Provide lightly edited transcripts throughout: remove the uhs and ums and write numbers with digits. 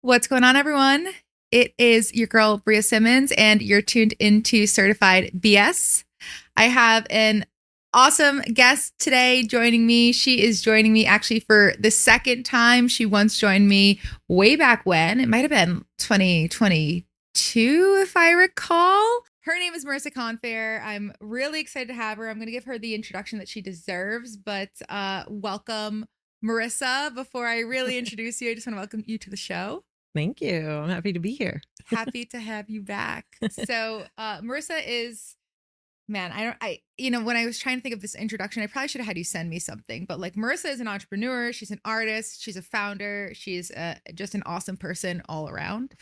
What's going on, everyone? It is your girl, Bria Simmons, and you're tuned into Certified BS. I have an awesome guest today joining me. She is joining me actually for the second time. She once joined me way back when. It might have been 2022, if I recall. Her name is Marissa Confair. I'm really excited to have her. I'm going to give her the introduction that she deserves, but welcome, Marissa. Before I really introduce you, I just want to welcome you to the show. Thank you. I'm happy to be here. Happy to have you back. So, Marissa is, man, when I was trying to think of this introduction, I probably should have had you send me something, but like Marissa is an entrepreneur. She's an artist. She's a founder. She's just an awesome person all around.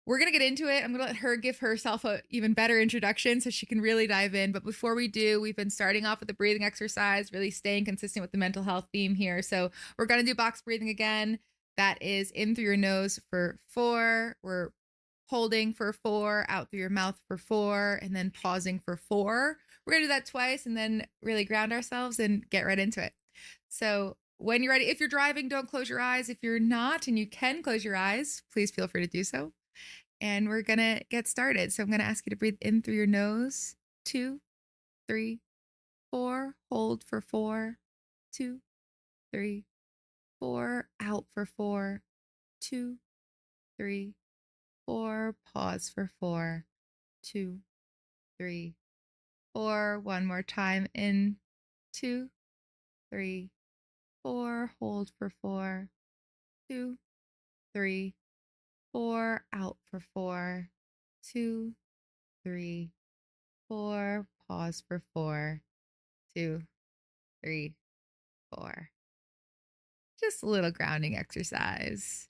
We're going to get into it. I'm going to let her give herself an even better introduction so she can really dive in. But before we do, we've been starting off with the breathing exercise, really staying consistent with the mental health theme here. So we're going to do box breathing again. That is in through your nose for 4. We're holding for 4, out through your mouth for 4, and then pausing for 4. We're going to do that twice and then really ground ourselves and get right into it. So when you're ready, if you're driving, don't close your eyes. If you're not and you can close your eyes, please feel free to do so. And we're going to get started. So I'm going to ask you to breathe in through your nose. 2, 3, 4. Hold for 4, 2, 3, 4, out for 4, 2, 3, 4, pause for 4, 2, 3, 4. One more time. In 2, 3, 4. Hold for 4, 2, 3, 4. Out for 4, 2, 3, 4. Pause for 4, 2, 3, 4. Just a little grounding exercise.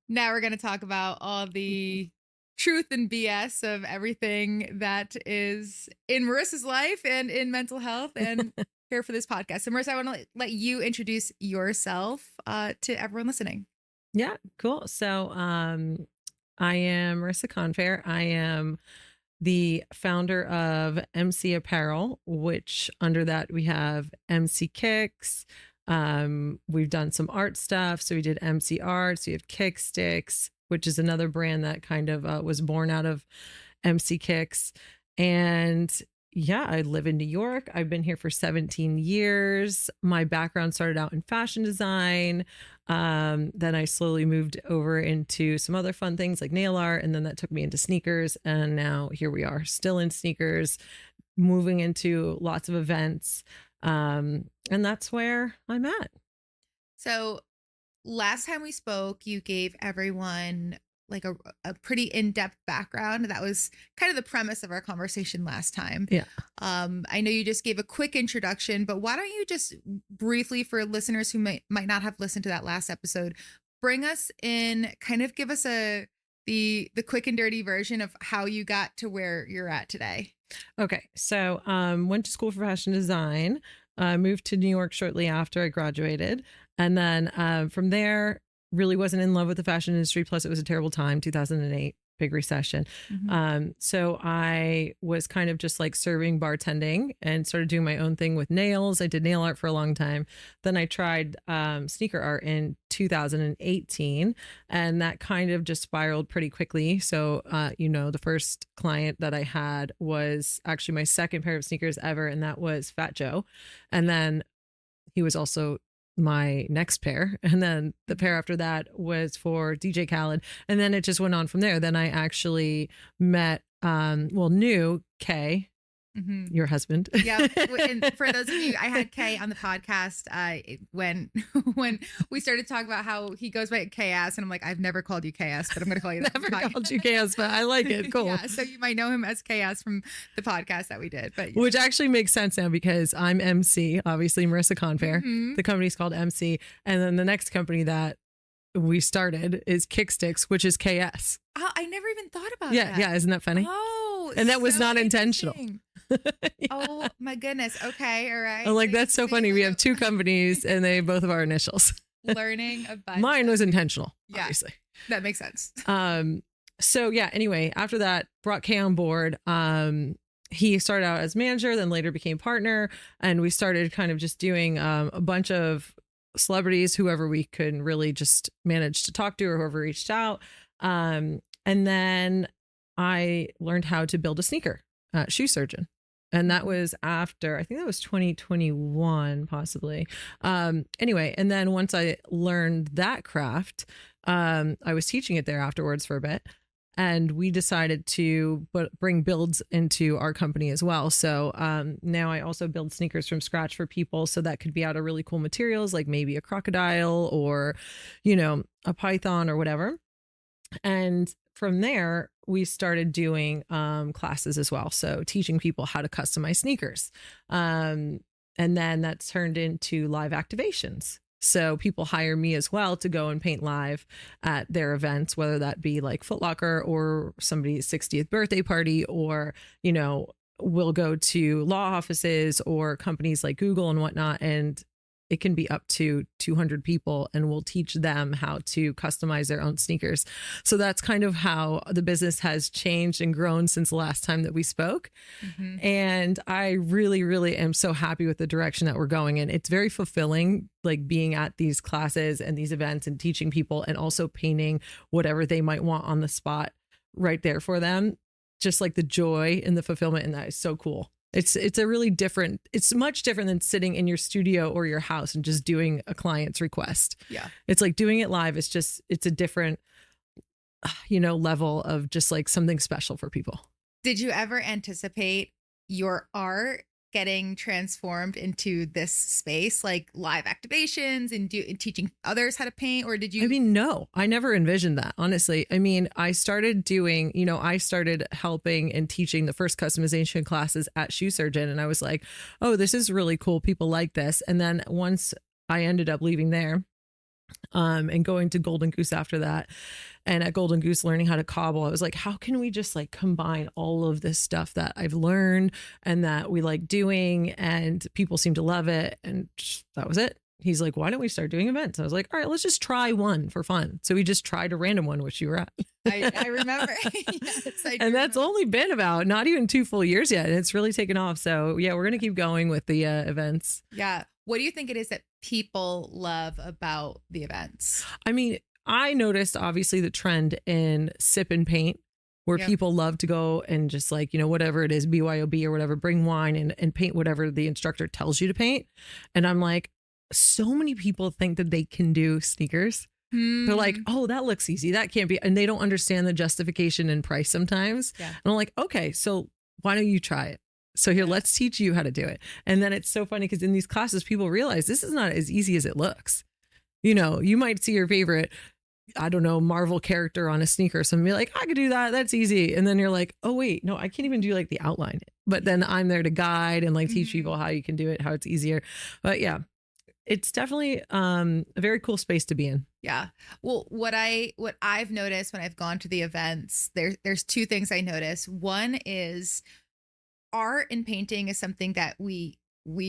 Now we're going to talk about all the truth and BS of everything that is in Marissa's life and in mental health and here for this podcast. So Marissa, I want to let you introduce yourself to everyone listening. Yeah, cool. So I am Marissa Confair. I am the founder of eMCee Apparel, which under that we have eMCee Kicks. We've done some art stuff. So we did eMCee Arts. We have KickStix, which is another brand that kind of was born out of eMCee Kicks. And yeah, I live in New York. I've been here for 17 years. My background started out in fashion design. Then I slowly moved over into some other fun things like nail art. And then that took me into sneakers. And now here we are, still in sneakers, moving into lots of events. And that's where I'm at. So last time we spoke, you gave everyone like a pretty in-depth background. That was kind of the premise of our conversation last time. Yeah. I know you just gave a quick introduction, but why don't you just briefly, for listeners who might not have listened to that last episode, bring us in, kind of give us the quick and dirty version of how you got to where you're at today. Okay. So, went to school for fashion design, moved to New York shortly after I graduated. And then, from there, really wasn't in love with the fashion industry. Plus it was a terrible time, 2008, big recession. Mm-hmm. So I was kind of just like serving bartending and started doing my own thing with nails. I did nail art for a long time. Then I tried sneaker art in 2018, and that kind of just spiraled pretty quickly. So, the first client that I had was actually my second pair of sneakers ever, and that was Fat Joe. And then he was also my next pair, and then the pair after that was for DJ Khaled, and then it just went on from there. Then I actually knew Kay, Mm-hmm. your husband. Yeah. And for those of you, I had Kay on the podcast when we started talking about how he goes by KS, and I'm like, I've never called you KS, but I'm going to call you that. Never called you KS, but I like it. Cool. Yeah, so you might know him as KS from the podcast that we did, but yeah. Which actually makes sense now because I'm eMCee, obviously Marissa Confair. Mm-hmm. The company's called eMCee, and then the next company that we started is KickStix, which is KS. Oh, I never even thought about that. Yeah, isn't that funny? Oh, and that was so not intentional. Yeah. Oh my goodness. Okay, all right. I'm like, that's so funny. We have 2 companies and they both have our initials. Learning a bunch. Mine was intentional, yeah, obviously. That makes sense. So yeah, anyway, after that, brought Kay on board. He started out as manager, then later became partner, and we started kind of just doing a bunch of celebrities, whoever we could really just manage to talk to or whoever reached out. And then I learned how to build a sneaker shoe surgeon. And that was after, I think that was 2021, possibly. Anyway, and then once I learned that craft, I was teaching it there afterwards for a bit. And we decided to bring builds into our company as well. So now I also build sneakers from scratch for people. So that could be out of really cool materials, like maybe a crocodile or, you know, a python or whatever. And from there, we started doing classes as well. So teaching people how to customize sneakers. And then that turned into live activations. So people hire me as well to go and paint live at their events, whether that be like Foot Locker or somebody's 60th birthday party, or, you know, we'll go to law offices or companies like Google and whatnot. And it can be up to 200 people, and we'll teach them how to customize their own sneakers. So that's kind of how the business has changed and grown since the last time that we spoke. Mm-hmm. And I really, really am so happy with the direction that we're going in. It's very fulfilling, like being at these classes and these events and teaching people, and also painting whatever they might want on the spot right there for them. Just like the joy and the fulfillment, and that is so cool. It's a really different, it's much different than sitting in your studio or your house and just doing a client's request. Yeah. It's like doing it live. It's a different, you know, level of just like something special for people. Did you ever anticipate your art getting transformed into this space, like live activations and teaching others how to paint? Or did you? I mean, no, I never envisioned that, honestly. I mean, I started helping and teaching the first customization classes at Shoe Surgeon. And I was like, oh, this is really cool. People like this. And then once I ended up leaving there, and going to Golden Goose after that. And at Golden Goose, learning how to cobble, I was like, how can we just like combine all of this stuff that I've learned and that we like doing, and people seem to love it. And that was it. He's like, why don't we start doing events? I was like, all right, let's just try one for fun. So we just tried a random one, which you were at. I remember. Yes, and that's only been about not even 2 full years yet. And it's really taken off. So yeah, we're going to keep going with the events. Yeah. What do you think it is that people love about the events? I mean, I noticed obviously the trend in sip and paint, where people love to go and just like, you know, whatever it is, BYOB or whatever, bring wine and paint whatever the instructor tells you to paint. And I'm like, so many people think that they can do sneakers. They're like, oh, that looks easy. That can't be. And they don't understand the justification in price sometimes. Yeah. And I'm like, okay, so why don't you try it? So here, let's teach you how to do it. And then it's so funny because in these classes, people realize this is not as easy as it looks. You know, you might see your favorite, I don't know, Marvel character on a sneaker. So be like, I could do that. That's easy. And then you're like, oh, wait, no, I can't even do like the outline. But then I'm there to guide and like teach people how you can do it, how it's easier. But yeah, it's definitely a very cool space to be in. Yeah. Well, what I've noticed when I've gone to the events, there's 2 things I notice. One is art and painting is something that we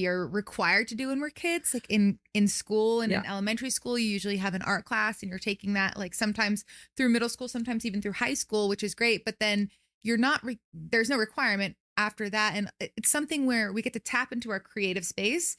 are required to do when we're kids, like in school and in elementary school. You usually have an art class and you're taking that like sometimes through middle school, sometimes even through high school, which is great. But then you're not, there's no requirement after that. And it's something where we get to tap into our creative space,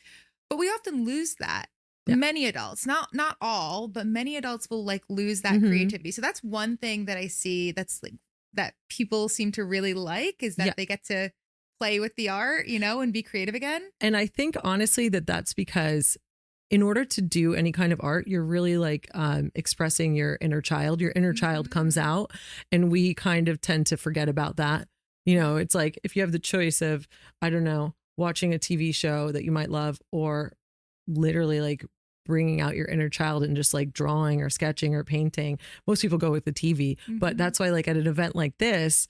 but we often lose that. Yeah. Many adults, not all, but many adults will like lose that creativity. So that's one thing that I see that's like that people seem to really like, is that they get to play with the art, you know, and be creative again. And I think honestly that's because in order to do any kind of art, you're really like expressing your inner child. Your inner child comes out, and we kind of tend to forget about that. You know, it's like if you have the choice of, I don't know, watching a TV show that you might love, or literally like bringing out your inner child and just like drawing or sketching or painting. Most people go with the TV, but that's why like at an event like this,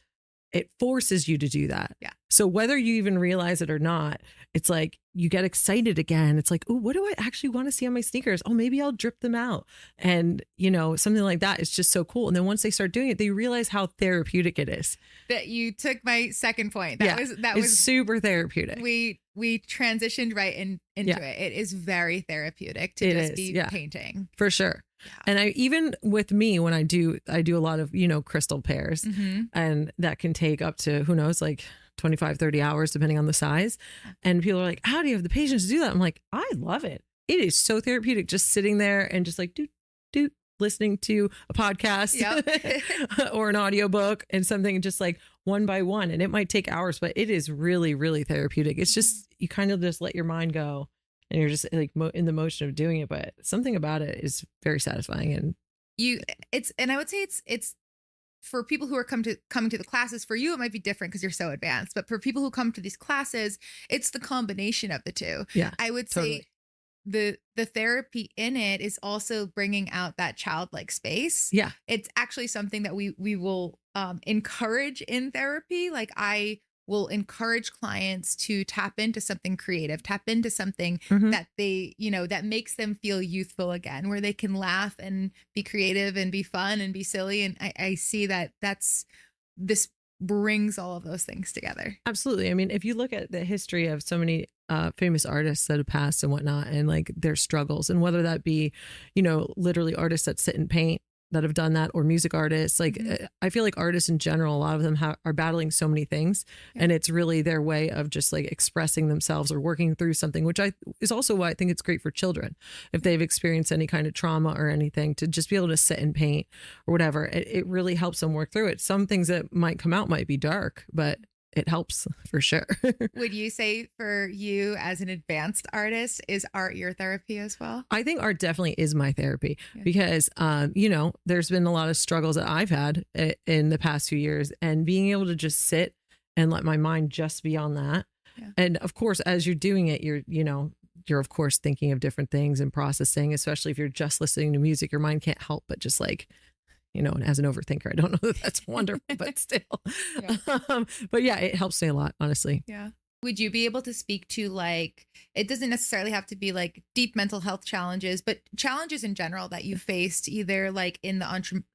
it forces you to do that. Yeah. So whether you even realize it or not, it's like you get excited again. It's like, oh, what do I actually want to see on my sneakers? Oh, maybe I'll drip them out. And, you know, something like that is just so cool. And then once they start doing it, they realize how therapeutic it is. That you took my second point. That was super therapeutic. We transitioned right into it. It is very therapeutic to just be painting. For sure. Yeah. And even with me, when I do a lot of, you know, crystal pairs, and that can take up to, who knows, like 25, 30 hours, depending on the size. And people are like, how do you have the patience to do that? I'm like, I love it. it is so therapeutic just sitting there and just like do listening to a podcast or an audiobook and something just like one by one. And it might take hours, but it is really, really therapeutic. It's just, you kind of just let your mind go and you're just like in the motion of doing it. But something about it is very satisfying. And and I would say it's for people who are coming to the classes. For you, it might be different because you're so advanced, but for people who come to these classes, it's the combination of the two. Yeah, I would say the therapy in it is also bringing out that childlike space. Yeah. It's actually something that we will encourage in therapy. Like I will encourage clients to tap into something creative, tap into something that they, that makes them feel youthful again, where they can laugh and be creative and be fun and be silly. And I see this brings all of those things together. Absolutely. I mean, if you look at the history of so many famous artists that have passed and whatnot, and like their struggles, and whether that be, literally artists that sit and paint that have done that, or music artists, like I feel like artists in general, a lot of them are battling so many things, and it's really their way of just like expressing themselves or working through something, which is also why I think it's great for children if they've experienced any kind of trauma or anything, to just be able to sit and paint or whatever. It really helps them work through it. Some things that might come out might be dark, but it helps for sure. Would you say for you as an advanced artist, is art your therapy as well? I think art definitely is my therapy because, there's been a lot of struggles that I've had in the past few years, and being able to just sit and let my mind just be on that. Yeah. And of course, as you're doing it, you're of course thinking of different things and processing, especially if you're just listening to music, your mind can't help but just like, and as an overthinker, I don't know that that's wonderful, but still. But yeah, it helps me a lot, honestly. Yeah. Would you be able to speak to like, it doesn't necessarily have to be like deep mental health challenges, but challenges in general that you faced either like in the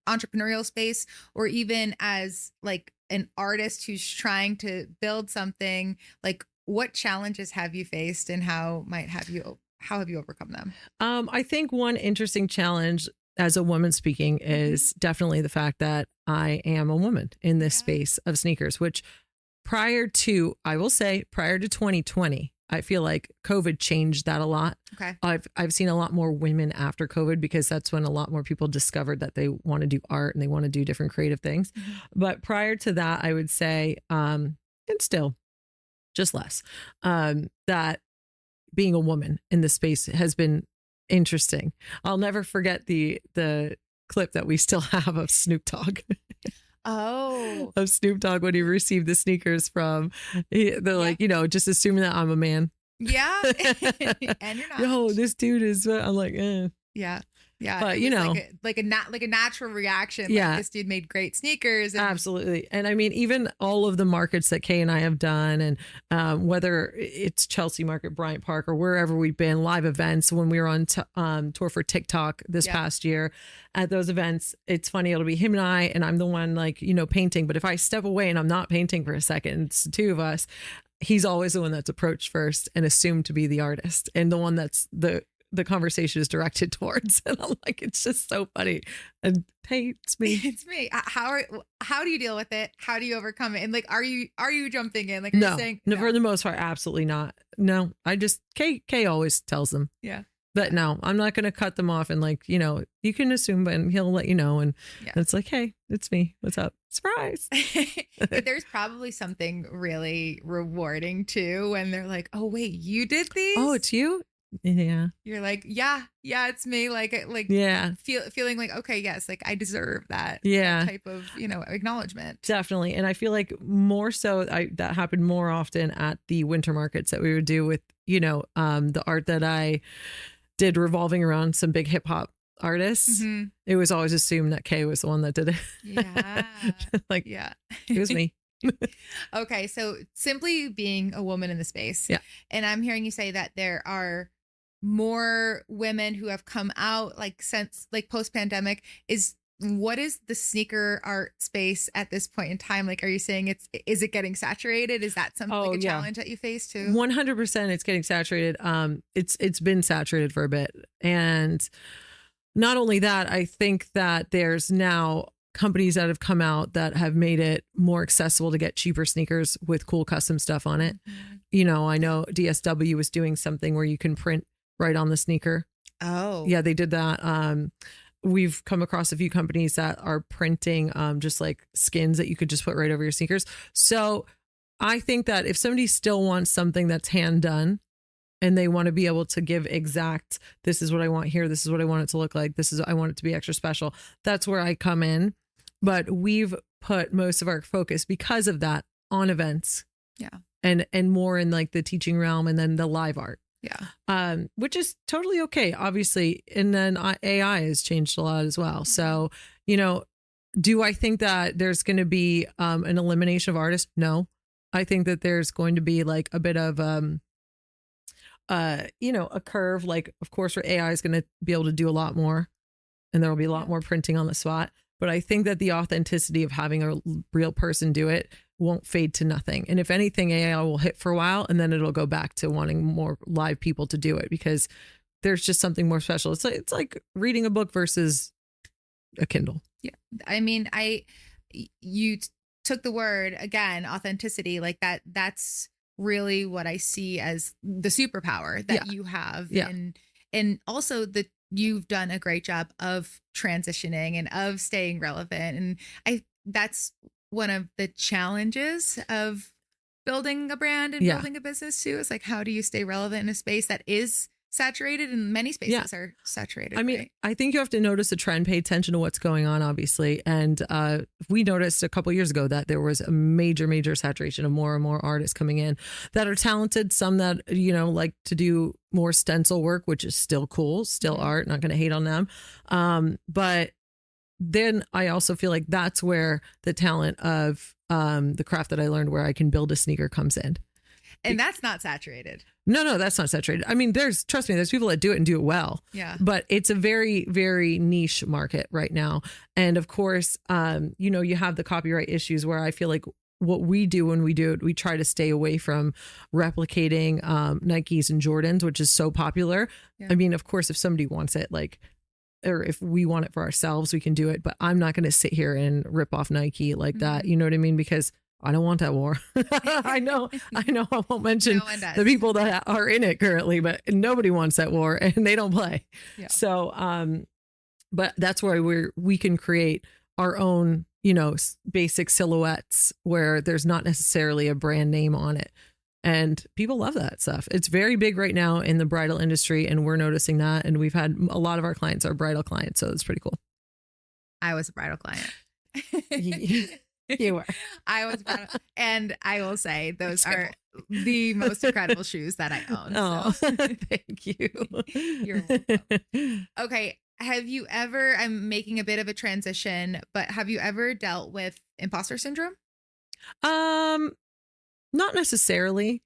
entrepreneurial space, or even as like an artist who's trying to build something? Like what challenges have you faced, and how have you overcome them? I think one interesting challenge as a woman speaking is definitely the fact that I am a woman in this space of sneakers, which prior to 2020, I feel like COVID changed that a lot. Okay. I've seen a lot more women after COVID, because that's when a lot more people discovered that they want to do art and they want to do different creative things. But prior to that, I would say, and still just less, that being a woman in this space has been interesting. I'll never forget the clip that we still have of Snoop Dogg. Of Snoop Dogg when he received the sneakers from, they're like, just assuming that I'm a man. Yeah. And you're not. Yo, this dude is, I'm like, eh. Yeah. Yeah. But like a natural reaction. Yeah. Like this dude made great sneakers. And absolutely. And I mean, even all of the markets that Kay and I have done, and whether it's Chelsea Market, Bryant Park, or wherever we've been, live events, when we were on tour for TikTok this past year, at those events, it's funny, it'll be him and I'm the one like, painting. But if I step away and I'm not painting for a second, it's the two of us, he's always the one that's approached first and assumed to be the artist, and the one that's the conversation is directed towards. And I'm like, it's just so funny. And hey, it's me. It's me. How do you deal with it? How do you overcome it? And like, are you jumping in? Like, no, for the most part, absolutely not. No, I just, Kay always tells them. Yeah. But no, I'm not going to cut them off and like, you can assume, but he'll let you know. And it's like, hey, it's me. What's up? Surprise. There's probably something really rewarding too when they're like, oh, wait, you did these? Oh, it's you? Yeah. You're like, yeah, it's me. Feeling like, okay, yes, like I deserve that. Yeah. That type of, acknowledgement. Definitely. And I feel like more so that happened more often at the winter markets that we would do with, the art that I did revolving around some big hip hop artists. It was always assumed that Kay was the one that did it. Yeah. It was me. Okay. So simply being a woman in the space. Yeah. And I'm hearing you say that there are more women who have come out since post pandemic. What is the sneaker art space at this point in time? Like, are you saying is it getting saturated? Is that something a challenge that you face too? 100%. It's getting saturated. It's been saturated for a bit. And not only that, I think that there's now companies that have come out that have made it more accessible to get cheaper sneakers with cool custom stuff on it. I know DSW was doing something where you can print right on the sneaker. Oh, Yeah, they did that. We've come across a few companies that are printing just like skins that you could just put right over your sneakers. So I think that if somebody still wants something that's hand done and they want to be able to give exact, this is what I want here, this is what I want it to look like, this is, I want it to be extra special, that's where I come in. But we've put most of our focus because of that on events. Yeah. And more in like the teaching realm and then the live art. Yeah. Which is totally okay, obviously. And then AI has changed a lot as well. So, you know, do I think that there's going to be an elimination of artists? No. I think that there's going to be like a bit of, you know, a curve. Like, of course, where AI is going to be able to do a lot more and there will be a lot more printing on the spot. But I think that the authenticity of having a real person do it won't fade to nothing. And if anything, AI will hit for a while and then it'll go back to wanting more live people to do it because there's just something more special. It's like reading a book versus a Kindle. Yeah. I mean, you took the word again, authenticity, like that's really what I see as the superpower that you have. Yeah. And also you've done a great job of transitioning and of staying relevant. And that's one of the challenges of building a brand and building a business too. It's like, how do you stay relevant in a space that is saturated, and many spaces are saturated? I mean, right? I think you have to notice a trend, pay attention to what's going on, obviously. And we noticed a couple years ago that there was a major saturation of more and more artists coming in that are talented. Some that, you know, like to do more stencil work, which is still cool, still art, not going to hate on them. But then I also feel like that's where the talent of the craft that I learned where I can build a sneaker comes in. And that's not saturated. No, that's not saturated. I mean, trust me, there's people that do it and do it well. Yeah. But it's a very, very niche market right now. And of course, you know, you have the copyright issues where I feel like what we do when we do it, we try to stay away from replicating Nikes and Jordans, which is so popular. Yeah. I mean, of course, if somebody wants it, like, or if we want it for ourselves, we can do it. But I'm not going to sit here and rip off Nike like that. You know what I mean? Because I don't want that war. I know I won't mention the people that are in it currently, but nobody wants that war and they don't play. Yeah. So, but that's where we can create our own, you know, basic silhouettes where there's not necessarily a brand name on it. And people love that stuff. It's very big right now in the bridal industry, and we're noticing that. And we've had a lot of our clients are bridal clients, so it's pretty cool. I was a bridal client. You were. I was bridal, and I will say those are the most incredible shoes that I own. Oh, so. Thank you. You're welcome. Okay. Have you ever, I'm making a bit of a transition, but have you ever dealt with imposter syndrome? Not necessarily.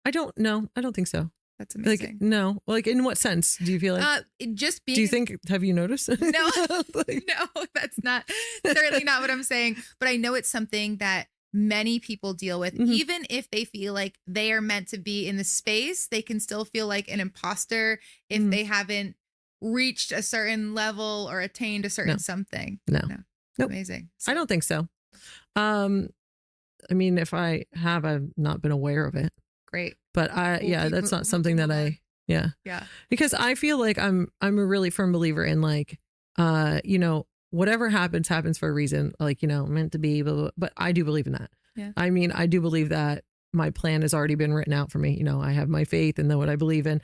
I don't know. I don't think so. That's amazing. Like, no. Like, in what sense do you feel like? Just being. Do you think? Have you noticed? No, no, that's not certainly not what I'm saying. But I know it's something that many people deal with, even if they feel like they are meant to be in the space. They can still feel like an imposter if they haven't reached a certain level or attained a certain something. No. Nope. Amazing. So. I don't think so. I mean, if I have, I've not been aware of it. Great. But that's not something that yeah. Because I feel like I'm a really firm believer in like, you know, whatever happens for a reason, like, you know, meant to be, blah, blah, blah. But I do believe in that. Yeah. I mean, I do believe that my plan has already been written out for me. You know, I have my faith and then what I believe in.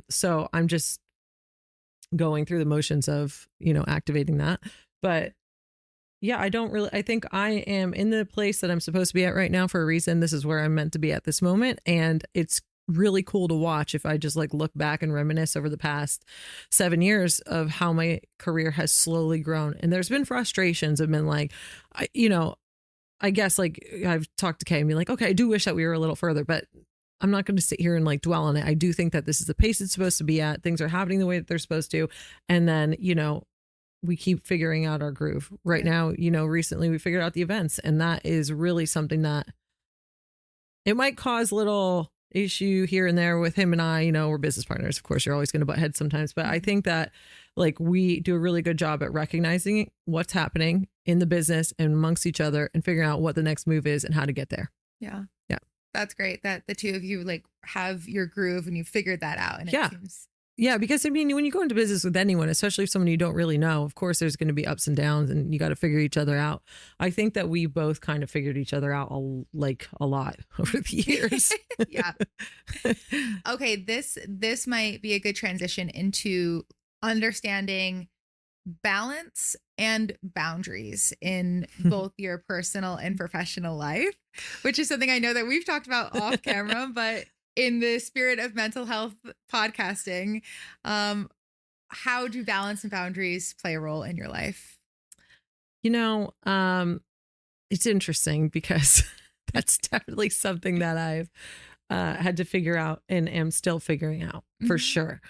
So I'm just going through the motions of, you know, activating that. But yeah, I think I am in the place that I'm supposed to be at right now for a reason. This is where I'm meant to be at this moment. And it's really cool to watch if I just like look back and reminisce over the past 7 years of how my career has slowly grown. And there's been frustrations. I've been like, you know, I guess like I've talked to Kay and be like, okay, I do wish that we were a little further, but I'm not going to sit here and like dwell on it. I do think that this is the pace it's supposed to be at. Things are happening the way that they're supposed to. And then, you know, we keep figuring out our groove right now. You know, recently we figured out the events, and that is really something that it might cause little issue here and there with him and I. You know, we're business partners. Of course, you're always going to butt heads sometimes, but I think that like we do a really good job at recognizing what's happening in the business and amongst each other and figuring out what the next move is and how to get there. Yeah. That's great that the two of you like have your groove and you figured that out. And Yeah. it seems Yeah, because I mean, when you go into business with anyone, especially if someone you don't really know, of course, there's going to be ups and downs, and you got to figure each other out. I think that we both kind of figured each other out a lot over the years. yeah. Okay, this might be a good transition into understanding balance and boundaries in both your personal and professional life, which is something I know that we've talked about off camera, but in the spirit of mental health podcasting, how do balance and boundaries play a role in your life? You know, it's interesting because that's definitely something that I've had to figure out and am still figuring out for sure.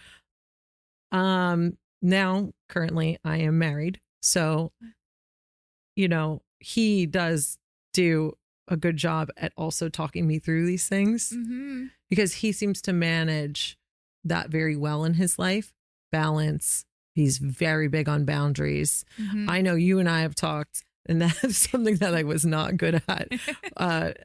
Now, currently, I am married. So, you know, he does do a good job at also talking me through these things because he seems to manage that very well in his life. Balance. He's very big on boundaries. I know you and I have talked, and that's something that I was not good at.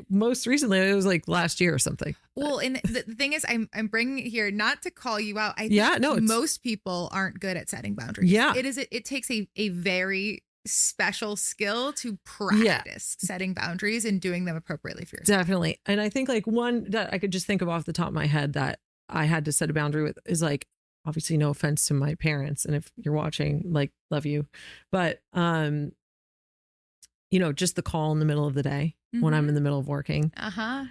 Most recently, it was like last year or something. Well, and the thing is, I'm bringing it here not to call you out. I think most people aren't good at setting boundaries. Yeah, it takes a very special skill to practice setting boundaries and doing them appropriately for yourself. Definitely. And I think like one that I could just think of off the top of my head that I had to set a boundary with is like, obviously no offense to my parents. And if you're watching, like, love you. But, you know, just the call in the middle of the day when I'm in the middle of working.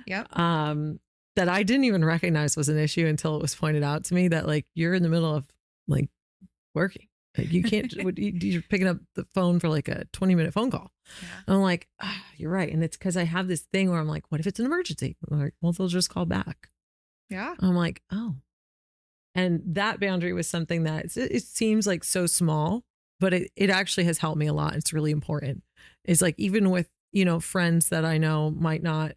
Yep. That I didn't even recognize was an issue until it was pointed out to me that like, you're in the middle of like working. Like you can't, you're picking up the phone for like a 20-minute phone call. Yeah. And I'm like, you're right. And it's because I have this thing where I'm like, what if it's an emergency? I'm like, well, they'll just call back. Yeah. I'm like, oh. And that boundary was something that it seems like so small, but it actually has helped me a lot. It's really important. It's like, even with, you know, friends that I know might not,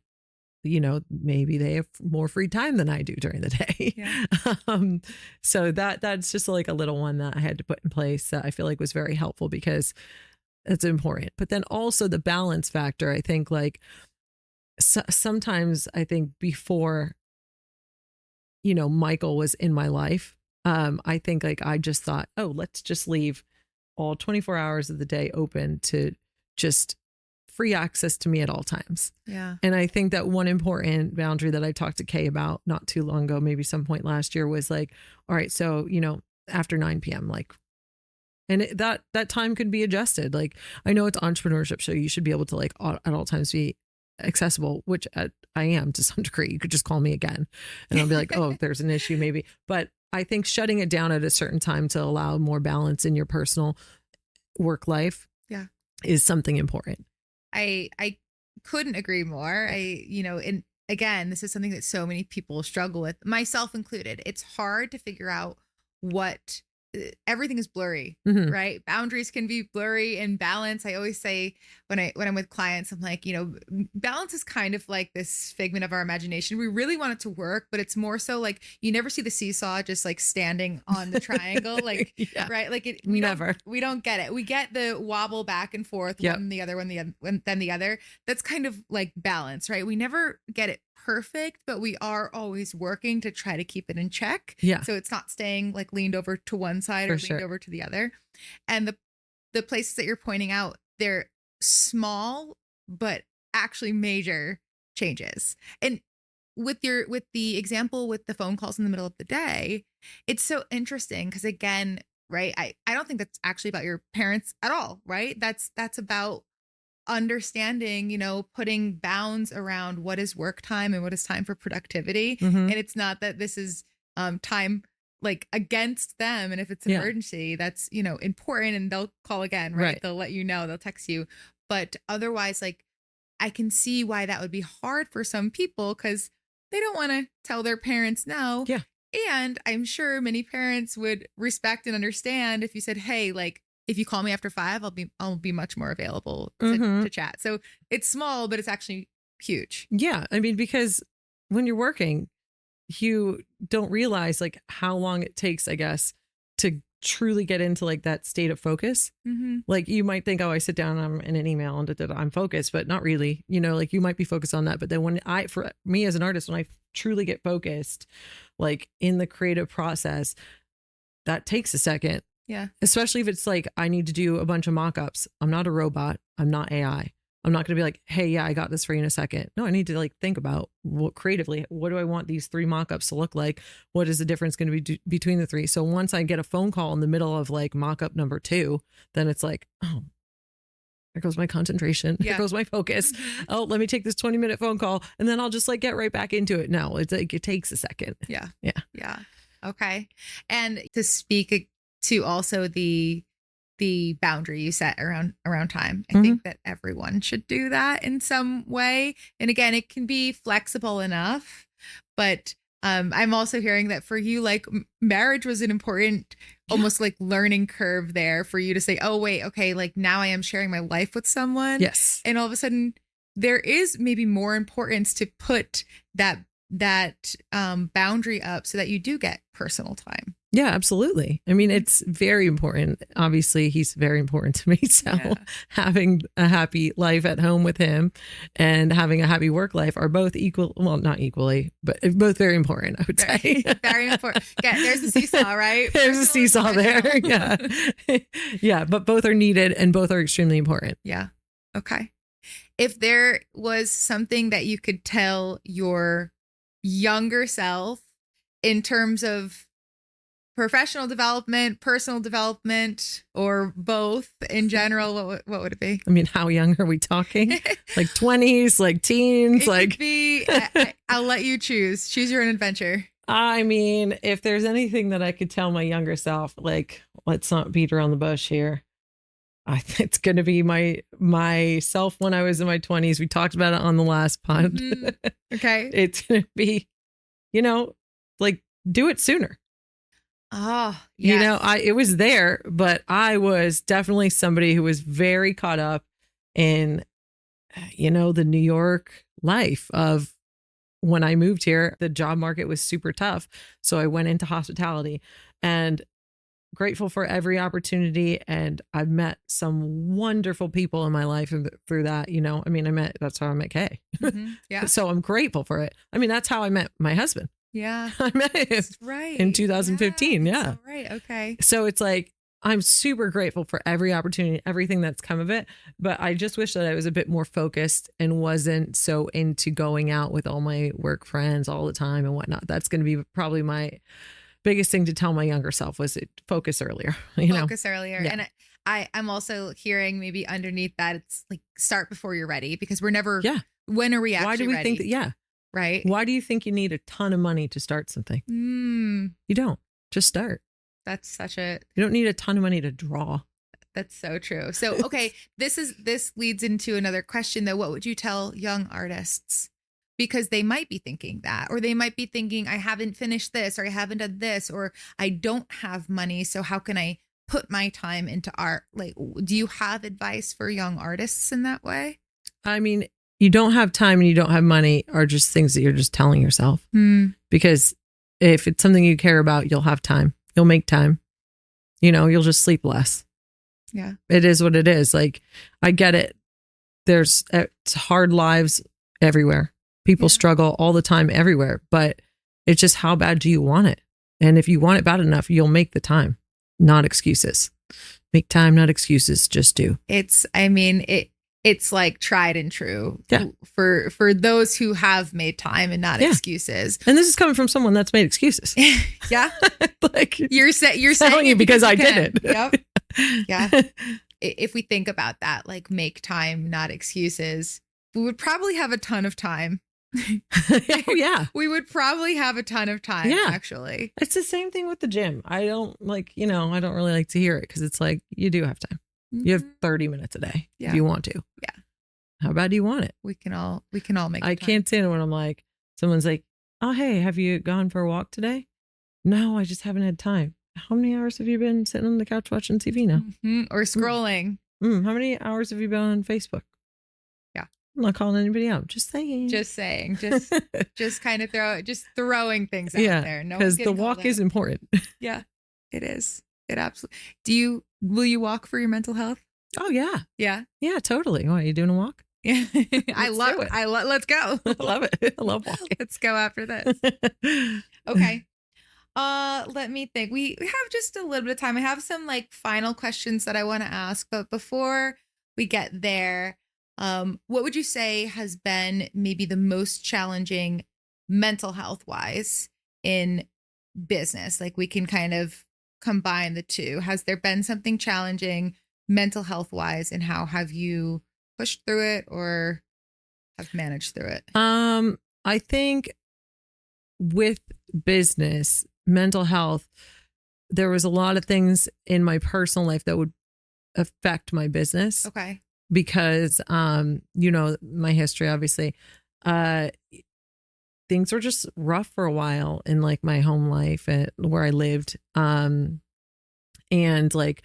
you know, maybe they have more free time than I do during the day. Yeah. So that's just like a little one that I had to put in place that I feel like was very helpful because it's important. But then also the balance factor, I think like sometimes I think before, you know, Michael was in my life, I think like I just thought, oh, let's just leave all 24 hours of the day open to just free access to me at all times. Yeah. And I think that one important boundary that I talked to Kay about not too long ago, maybe some point last year, was like, all right, so, you know, after 9 p.m., like, and that time could be adjusted. Like, I know it's entrepreneurship, so you should be able to like at all times be accessible, which I am to some degree. You could just call me again and I'll be like, oh, there's an issue maybe. But I think shutting it down at a certain time to allow more balance in your personal work life is something important. I couldn't agree more. You know, and again, this is something that so many people struggle with, myself included. It's hard to figure out what everything is blurry, right? Boundaries can be blurry, and balance. I always say when I'm with clients, I'm like, you know, balance is kind of like this figment of our imagination. We really want it to work, but it's more so like you never see the seesaw just like standing on the triangle, like right? Like we don't get it. We get the wobble back and forth, one the other, then the other. That's kind of like balance, right? We never get it perfect, but we are always working to try to keep it in check. Yeah. So it's not staying like leaned over to one side or leaned over to the other. And the places that you're pointing out, they're small, but actually major changes. And with the example with the phone calls in the middle of the day, it's so interesting because again, right, I don't think that's actually about your parents at all, right? That's about understanding, you know, putting bounds around what is work time and what is time for productivity. And it's not that this is time like against them. And if it's an emergency, that's, you know, important, and they'll call again, right? They'll let you know, they'll text you. But otherwise, like, I can see why that would be hard for some people because they don't want to tell their parents no. Yeah. And I'm sure many parents would respect and understand if you said, hey, like, if you call me after 5, I'll be much more available to chat. So it's small, but it's actually huge. Yeah. I mean, because when you're working, you don't realize like how long it takes, I guess, to truly get into like that state of focus. Mm-hmm. Like you might think, oh, I sit down, I'm in an email and I'm focused, but not really, you know, like you might be focused on that. But then for me as an artist, when I truly get focused, like in the creative process, that takes a second. Yeah. Especially if it's like, I need to do a bunch of mock-ups. I'm not a robot. I'm not AI. I'm not going to be like, hey, yeah, I got this for you in a second. No, I need to like think about what creatively, what do I want these 3 mock-ups to look like? What is the difference going to be between the 3? So once I get a phone call in the middle of like mock-up number 2, then it's like, oh, there goes my concentration. Yeah. There goes my focus. Oh, let me take this 20-minute phone call and then I'll just like get right back into it. No, it's like, it takes a second. Yeah. Yeah. Yeah. Okay. And to speak to also the boundary you set around time. I think that everyone should do that in some way. And again, it can be flexible enough, but I'm also hearing that for you, like marriage was an important, almost like learning curve there for you to say, oh, wait, okay, like now I am sharing my life with someone. Yes. And all of a sudden there is maybe more importance to put that boundary up so that you do get personal time. Yeah, absolutely. I mean, it's very important. Obviously, he's very important to me. So having a happy life at home with him and having a happy work life are both equal. Well, not equally, but both very important, I would say. Very important. Yeah, there's a seesaw, right? There's a seesaw there. Yeah. Yeah, but both are needed and both are extremely important. Yeah. Okay. If there was something that you could tell your younger self in terms of professional development, personal development, or both in general, what would it be? I mean, how young are we talking? Like 20s, like teens, it like could be. I'll let you choose. Choose your own adventure. I mean, if there's anything that I could tell my younger self, like, let's not beat around the bush here. It's going to be my self when I was in my 20s. We talked about it on the last pod. Mm-hmm. Okay. It's going to be, you know, like do it sooner. Oh, yes. You know, it was there, but I was definitely somebody who was very caught up in, you know, the New York life of when I moved here, the job market was super tough. So I went into hospitality and grateful for every opportunity. And I've met some wonderful people in my life through that, you know, I mean, that's how I met Kay. Mm-hmm. Yeah. So I'm grateful for it. I mean, that's how I met my husband. Yeah. I met him in 2015. Yeah. Right. Okay. So it's like, I'm super grateful for every opportunity, everything that's come of it. But I just wish that I was a bit more focused and wasn't so into going out with all my work friends all the time and whatnot. That's going to be probably my biggest thing to tell my younger self was focus earlier. Focus earlier. Yeah. And I'm also hearing maybe underneath that, it's like start before you're ready, because we're never, when are we actually Why do we ready? think that? Yeah. Right. Why do you think you need a ton of money to start something? You don't. Just start. That's you don't need a ton of money to draw. That's so true. So, okay, this leads into another question though. What would you tell young artists? Because they might be thinking that, or they might be thinking, I haven't finished this, or I haven't done this, or I don't have money. So how can I put my time into art? Like, do you have advice for young artists in that way? I mean, you don't have time and you don't have money are just things that you're just telling yourself. Because if it's something you care about, you'll have time. You'll make time. You know, you'll just sleep less. Yeah. It is what it is. Like, I get it. It's hard lives everywhere. People struggle all the time everywhere, but it's just how bad do you want it? And if you want it bad enough, you'll make the time, not excuses. Make time, not excuses. Just do. It's like tried and true Yeah. for those who have made time and not excuses. And this is coming from someone that's made excuses. Yeah. Like you're saying telling you because I did it. Yep. Yeah. If we think about that, like make time, not excuses, we would probably have a ton of time. Oh, yeah. We would probably have a ton of time, actually. It's the same thing with the gym. I don't I don't really like to hear it because it's like, you do have time. You have 30 minutes a day if you want to. Yeah. How bad do you want it? We can all make I can't stand it when I'm like, someone's like, oh, hey, have you gone for a walk today? No, I just haven't had time. How many hours have you been sitting on the couch watching TV now? Or scrolling. How many hours have you been on Facebook? Yeah. I'm not calling anybody out. Just saying. Just kind of throwing things out there. No, because the walk is important. Yeah, it is. It absolutely. Will you walk for your mental health? Oh yeah. Yeah. Yeah, totally. What, are you doing a walk? Yeah. Let's do it. Let's go. I love it. I love walking. Let's go after this. Okay. Let me think. We have just a little bit of time. I have some like final questions that I want to ask, but before we get there, what would you say has been maybe the most challenging mental health wise in business? Like we can kind of combine the two. Has there been something challenging mental health wise, and how have you pushed through it or have managed through it? I think with business, mental health, there was a lot of things in my personal life that would affect my business. Okay. Because, my history, obviously, things were just rough for a while in like my home life where I lived. And like,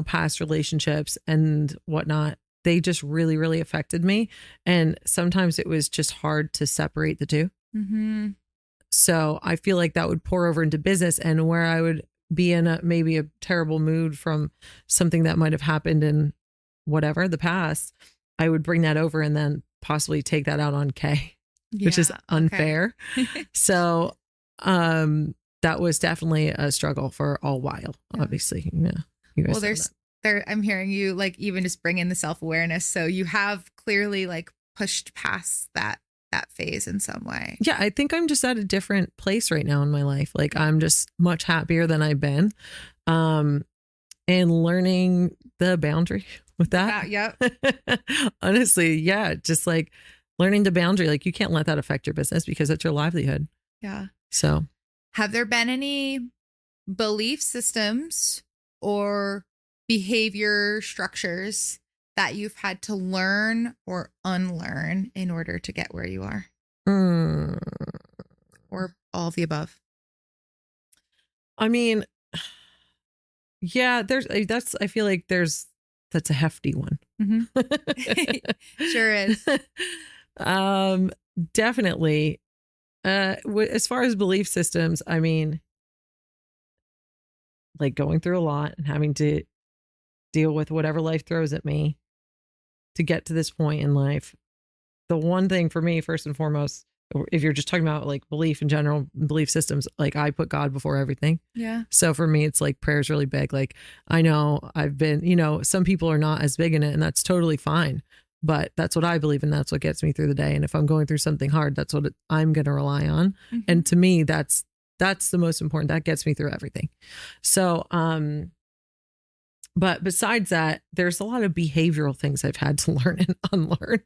past relationships and whatnot, they just really, really affected me. And sometimes it was just hard to separate the two. Mm-hmm. So I feel like that would pour over into business, and where I would be in maybe a terrible mood from something that might have happened in whatever the past, I would bring that over and then possibly take that out on Kay, which is unfair. Okay. So that was definitely a struggle for a while, obviously. Yeah. Well, I'm hearing you like even just bring in the self-awareness. So you have clearly like pushed past that phase in some way. Yeah, I think I'm just at a different place right now in my life. Like I'm just much happier than I've been. And learning the boundary with that. Yep. Honestly, yeah, just like learning the boundary. Like you can't let that affect your business because it's your livelihood. Yeah. So have there been any belief systems or behavior structures that you've had to learn or unlearn in order to get where you are? Or all of the above? I mean, yeah, I feel like that's a hefty one. Mm-hmm. Sure is. Definitely. As far as belief systems, I mean, like going through a lot and having to deal with whatever life throws at me to get to this point in life. The one thing for me, first and foremost, if you're just talking about like belief in general, belief systems, like I put God before everything. Yeah. So for me, it's like prayer is really big. Like I know I've been, some people are not as big in it, and that's totally fine. But that's what I believe, and that's what gets me through the day. And if I'm going through something hard, that's what I'm going to rely on. Mm-hmm. And to me, that's the most important. That gets me through everything. So, but besides that, there's a lot of behavioral things I've had to learn and unlearn.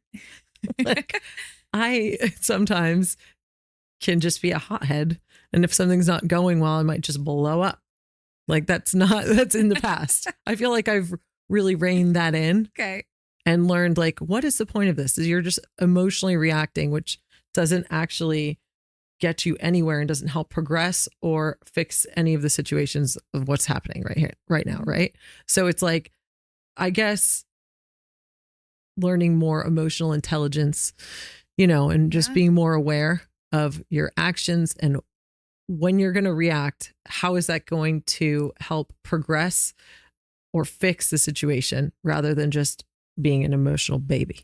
Like I sometimes can just be a hothead, and if something's not going well, I might just blow up. Like that's in the past. I feel like I've really reined that in. Okay. And learned like, what is the point of this? Is you're just emotionally reacting, which doesn't actually get you anywhere and doesn't help progress or fix any of the situations of what's happening right now. Right. So it's like, I guess learning more emotional intelligence, and just being more aware of your actions and when you're going to react, how is that going to help progress or fix the situation rather than just being an emotional baby.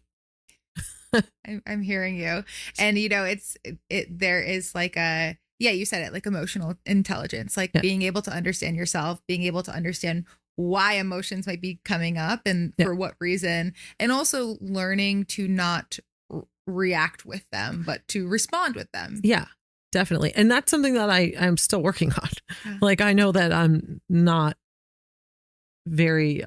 I'm hearing you. And, there is like you said it, like emotional intelligence, like being able to understand yourself, being able to understand why emotions might be coming up and for what reason, and also learning to not react with them, but to respond with them. Yeah, definitely. And that's something that I'm still working on. Yeah. Like, I know that I'm not very,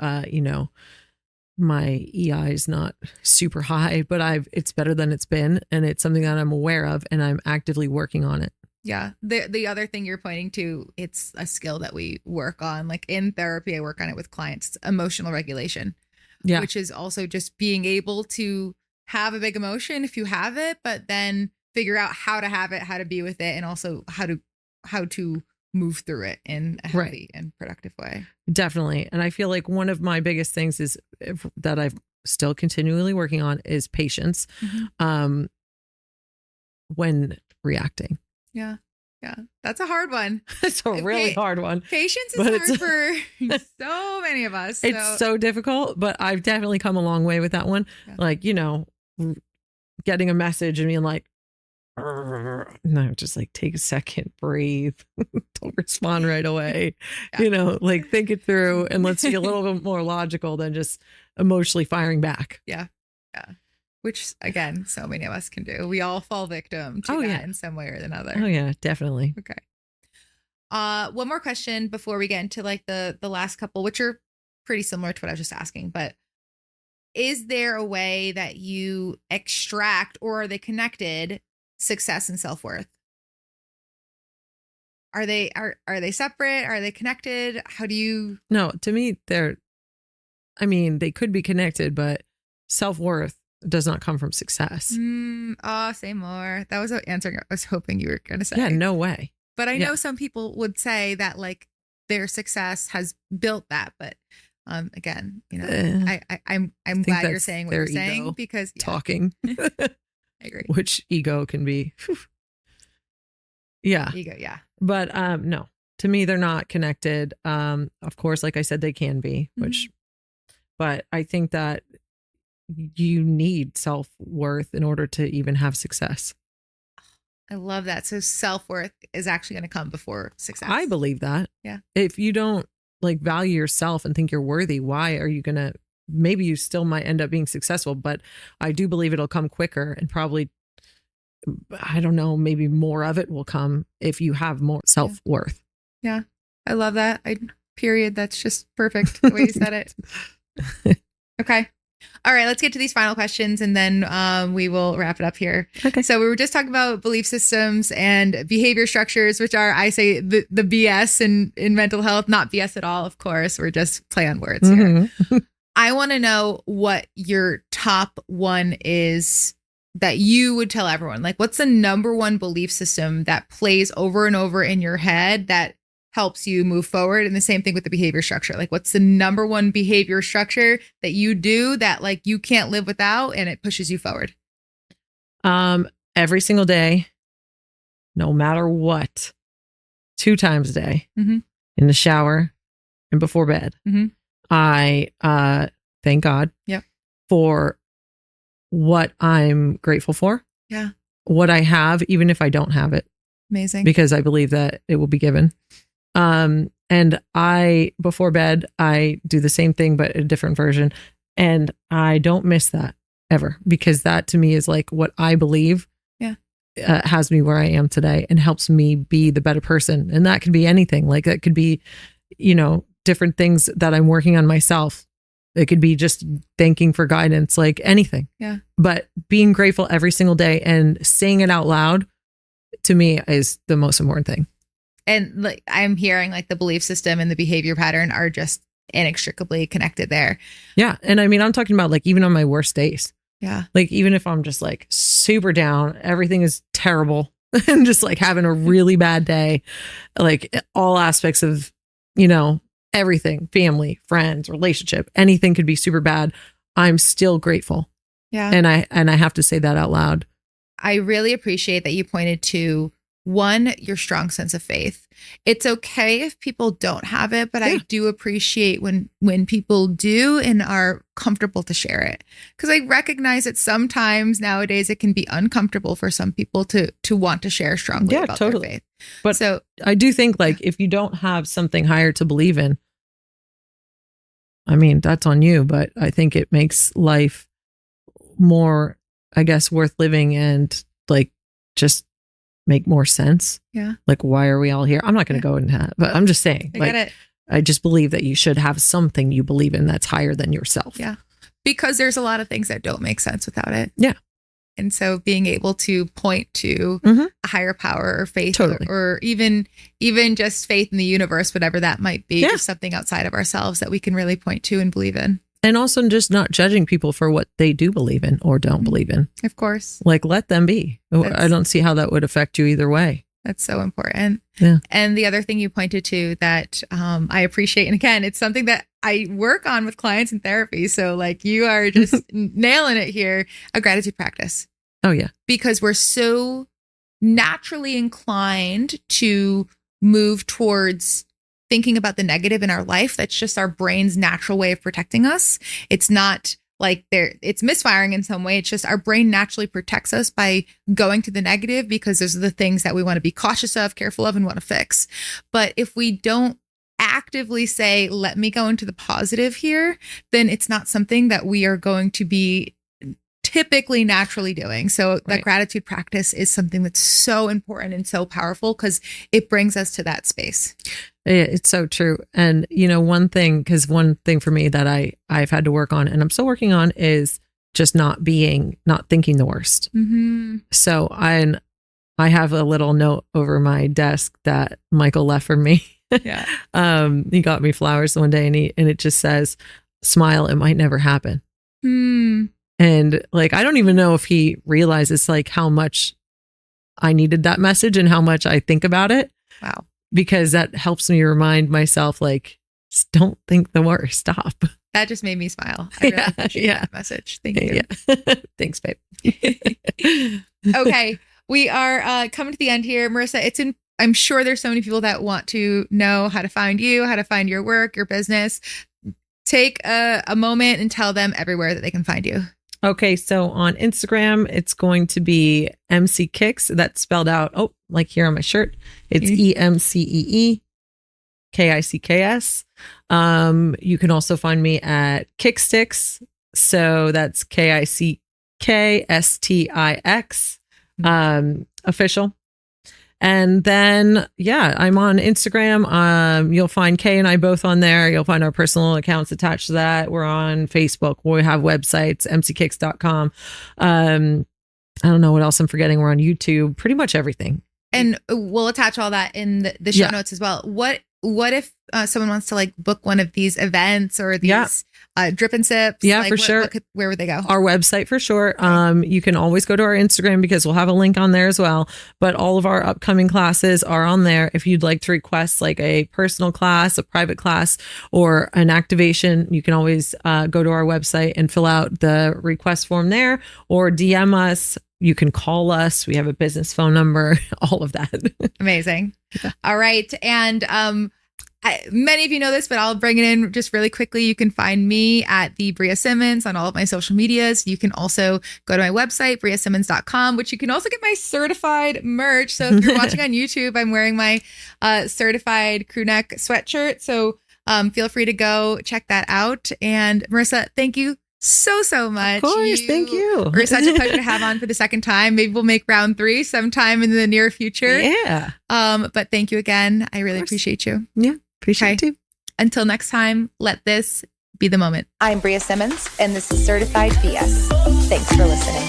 my EI is not super high, but it's better than it's been. And it's something that I'm aware of, and I'm actively working on it. Yeah. The other thing you're pointing to, it's a skill that we work on. Like in therapy, I work on it with clients. It's emotional regulation, which is also just being able to have a big emotion if you have it, but then figure out how to have it, how to be with it, and also how to move through it in a healthy and productive way. Definitely. And I feel like one of my biggest things is that I've still continually working on is patience when reacting. Yeah. Yeah. That's a hard one. It's a really hard one. Patience is hard for so many of us. It's so difficult, but I've definitely come a long way with that one. Yeah. Like, you know, getting a message and being like, no, just like take a second, breathe, don't respond right away. Yeah. You know, like think it through and let's be a little bit more logical than just emotionally firing back. Yeah. Yeah. Which again, so many of us can do. We all fall victim to that in some way or another. Oh yeah, definitely. Okay. One more question before we get into like the last couple, which are pretty similar to what I was just asking, but is there a way that you extract, or are they connected, success and self-worth? Are they separate? Are they connected? How do you? No, to me, they could be connected, but self-worth does not come from success. Say more. That was an answer I was hoping you were going to say. Yeah, no way. But I know some people would say that like their success has built that. But again, you know, I'm glad you're saying what you're saying because talking. I agree. Which ego can be. Yeah. Ego, yeah. But no, to me, they're not connected. Of course, like I said, they can be, but I think that you need self-worth in order to even have success. I love that. So self-worth is actually going to come before success. I believe that. Yeah. If you don't like value yourself and think you're worthy, why are you going to, maybe you still might end up being successful, but I do believe it'll come quicker and probably, I don't know, maybe more of it will come if you have more self-worth. Yeah. I love that. Period. That's just perfect the way you said it. Okay. All right, let's get to these final questions and then we will wrap it up here. Okay. So we were just talking about belief systems and behavior structures, which are, I say, the BS in mental health. Not BS at all, of course. We're just play on words here. I want to know what your top one is that you would tell everyone. Like, what's the number one belief system that plays over and over in your head that helps you move forward? And the same thing with the behavior structure. Like, what's the number one behavior structure that you do that like you can't live without and it pushes you forward? Every single day, no matter what, 2 times a day, in the shower and before bed, I thank God for what I'm grateful for. Yeah. What I have, even if I don't have it. Amazing. Because I believe that it will be given. And before bed, I do the same thing, but a different version. And I don't miss that ever, because that to me is like what I believe has me where I am today and helps me be the better person. And that could be anything. Like that could be, you know, different things that I'm working on myself. It could be just thanking for guidance, like anything. Yeah. But being grateful every single day and saying it out loud to me is the most important thing. And like I'm hearing like the belief system and the behavior pattern are just inextricably connected there. Yeah. And I mean, I'm talking about like even on my worst days. Yeah. Like even if I'm just like super down, everything is terrible and just like having a really bad day, like all aspects of, you know, everything, family, friends, relationship, anything could be super bad. I'm still grateful. Yeah. And I have to say that out loud. I really appreciate that you pointed to one, your strong sense of faith. It's okay if people don't have it, but I do appreciate when people do and are comfortable to share it. Because I recognize that sometimes nowadays it can be uncomfortable for some people to want to share strongly about their faith. But so I do think like if you don't have something higher to believe in, I mean, that's on you, but I think it makes life more, I guess, worth living and like just make more sense. Yeah. Like, why are we all here? I'm not going to go into that, but I'm just saying, I just believe that you should have something you believe in that's higher than yourself. Yeah. Because there's a lot of things that don't make sense without it. Yeah. And so being able to point to a higher power or faith or even just faith in the universe, whatever that might be, just something outside of ourselves that we can really point to and believe in. And also just not judging people for what they do believe in or don't believe in. Of course. Like, let them be. I don't see how that would affect you either way. That's so important. Yeah. And the other thing you pointed to that I appreciate, and again, it's something that I work on with clients in therapy. So like you are just nailing it here, a gratitude practice. Oh, yeah. Because we're so naturally inclined to move towards thinking about the negative in our life. That's just our brain's natural way of protecting us. It's not like it's misfiring in some way. It's just our brain naturally protects us by going to the negative because those are the things that we want to be cautious of, careful of, and want to fix. But if we don't actively say, let me go into the positive here, then it's not something that we are going to be typically naturally doing. So that gratitude practice is something that's so important and so powerful because it brings us to that space. It's so true. And one thing for me that I've had to work on, and I'm still working on, is just not thinking the worst. Mm-hmm. So I have a little note over my desk that Michael left for me. Yeah. He got me flowers one day, and it just says, "Smile, it might never happen." And like, I don't even know if he realizes like how much I needed that message and how much I think about it. Wow. Because that helps me remind myself, like, don't think the worst. Stop. That just made me smile. I really appreciate that message. Thank you. Yeah. Thanks, babe. Okay. We are coming to the end here. Marissa, I'm sure there's so many people that want to know how to find you, how to find your work, your business. Take a moment and tell them everywhere that they can find you. Okay, so on Instagram, it's going to be eMCee Kicks. That's spelled out, like here on my shirt. It's eMCee KICKS. You can also find me at KickStix. So that's KICKSTIX official. And then, I'm on Instagram. You'll find Kay and I both on there. You'll find our personal accounts attached to that. We're on Facebook. We have websites, eMCeeKickS.com. I don't know what else I'm forgetting. We're on YouTube, pretty much everything. And we'll attach all that in the show notes as well. What if someone wants to like book one of these events or these drip and sips? Yeah, for sure. Where would they go? Our website for sure. You can always go to our Instagram because we'll have a link on there as well. But all of our upcoming classes are on there. If you'd like to request like a personal class, a private class, or an activation, you can always go to our website and fill out the request form there, or DM us. You can call us. We have a business phone number, all of that. Amazing. All right. And many of you know this, but I'll bring it in just really quickly. You can find me at the Bria Simmons on all of my social medias. You can also go to my website, briasimmons.com, which you can also get my certified merch. So if you're watching on YouTube, I'm wearing my certified crew neck sweatshirt. So feel free to go check that out. And Marissa, thank you so much. Of course, thank you. We're such a pleasure to have on for the second time. Maybe we'll make round 3 sometime in the near future. Yeah. But thank you again. I really appreciate you. Yeah, appreciate it too. Until next time, let this be the moment. I'm Bria Simmons, and this is Certified BS. Thanks for listening.